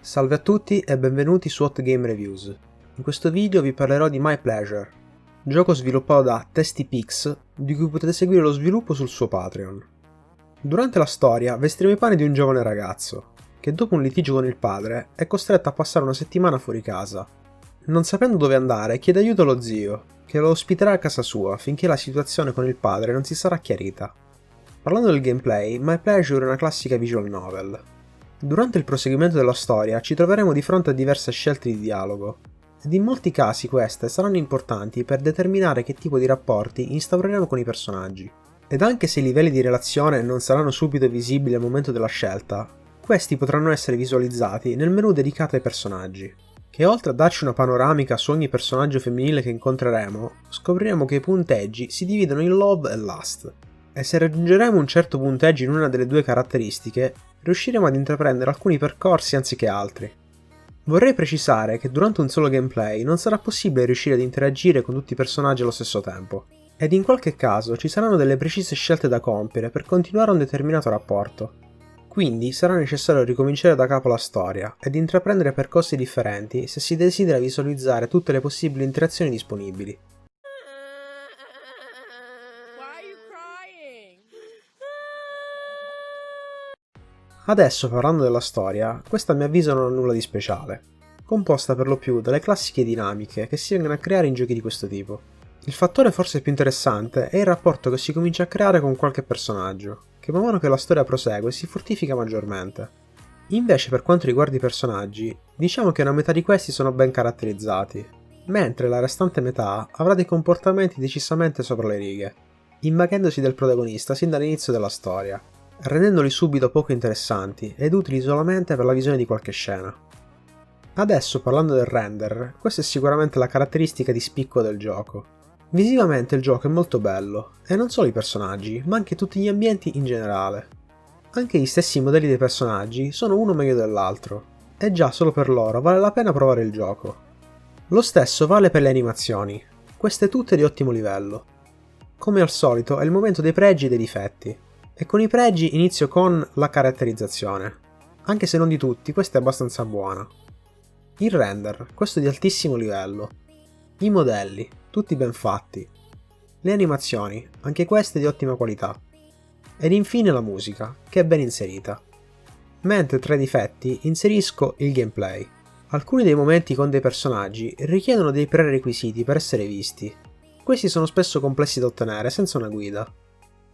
Salve a tutti e benvenuti su Hot Game Reviews. In questo video vi parlerò di My Pleasure, gioco sviluppato da TastyPix, di cui potete seguire lo sviluppo sul suo Patreon. Durante la storia vestiremo i panni di un giovane ragazzo, che dopo un litigio con il padre è costretto a passare una settimana fuori casa. Non sapendo dove andare, chiede aiuto allo zio, che lo ospiterà a casa sua finché la situazione con il padre non si sarà chiarita. Parlando del gameplay, My Pleasure è una classica visual novel. Durante il proseguimento della storia ci troveremo di fronte a diverse scelte di dialogo, ed in molti casi queste saranno importanti per determinare che tipo di rapporti instaureremo con i personaggi. Ed anche se i livelli di relazione non saranno subito visibili al momento della scelta, questi potranno essere visualizzati nel menu dedicato ai personaggi, che oltre a darci una panoramica su ogni personaggio femminile che incontreremo, scopriremo che i punteggi si dividono in love e lust. E se raggiungeremo un certo punteggio in una delle due caratteristiche, riusciremo ad intraprendere alcuni percorsi anziché altri. Vorrei precisare che durante un solo gameplay non sarà possibile riuscire ad interagire con tutti i personaggi allo stesso tempo, ed in qualche caso ci saranno delle precise scelte da compiere per continuare un determinato rapporto. Quindi sarà necessario ricominciare da capo la storia ed intraprendere percorsi differenti se si desidera visualizzare tutte le possibili interazioni disponibili. Adesso, parlando della storia, questa a mio avviso non ha nulla di speciale, composta per lo più dalle classiche dinamiche che si vengono a creare in giochi di questo tipo. Il fattore forse più interessante è il rapporto che si comincia a creare con qualche personaggio, che man mano che la storia prosegue si fortifica maggiormente. Invece per quanto riguarda i personaggi, diciamo che una metà di questi sono ben caratterizzati, mentre la restante metà avrà dei comportamenti decisamente sopra le righe, invaghendosi del protagonista sin dall'inizio della storia, rendendoli subito poco interessanti ed utili solamente per la visione di qualche scena. Adesso, parlando del render, questa è sicuramente la caratteristica di spicco del gioco. Visivamente il gioco è molto bello, e non solo i personaggi, ma anche tutti gli ambienti in generale. Anche gli stessi modelli dei personaggi sono uno meglio dell'altro, e già solo per loro vale la pena provare il gioco. Lo stesso vale per le animazioni, queste tutte di ottimo livello. Come al solito è il momento dei pregi e dei difetti. E con i pregi inizio con la caratterizzazione, anche se non di tutti, questa è abbastanza buona. Il render, questo di altissimo livello. I modelli, tutti ben fatti. Le animazioni, anche queste di ottima qualità. Ed infine la musica, che è ben inserita. Mentre tra i difetti inserisco il gameplay. Alcuni dei momenti con dei personaggi richiedono dei prerequisiti per essere visti. Questi sono spesso complessi da ottenere senza una guida.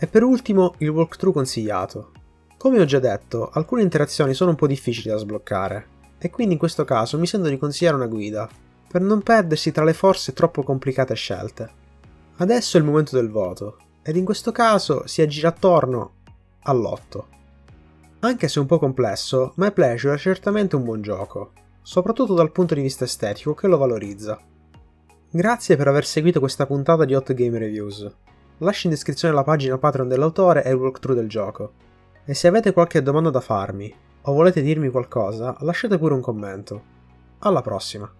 E per ultimo il walkthrough consigliato. Come ho già detto, alcune interazioni sono un po' difficili da sbloccare, e quindi in questo caso mi sento di consigliare una guida, per non perdersi tra le forse troppo complicate scelte. Adesso è il momento del voto, ed in questo caso si aggira attorno all'8. Anche se un po' complesso, My Pleasure è certamente un buon gioco, soprattutto dal punto di vista estetico che lo valorizza. Grazie per aver seguito questa puntata di Hot Game Reviews. Lascio in descrizione la pagina Patreon dell'autore e il walkthrough del gioco. E se avete qualche domanda da farmi, o volete dirmi qualcosa, lasciate pure un commento. Alla prossima!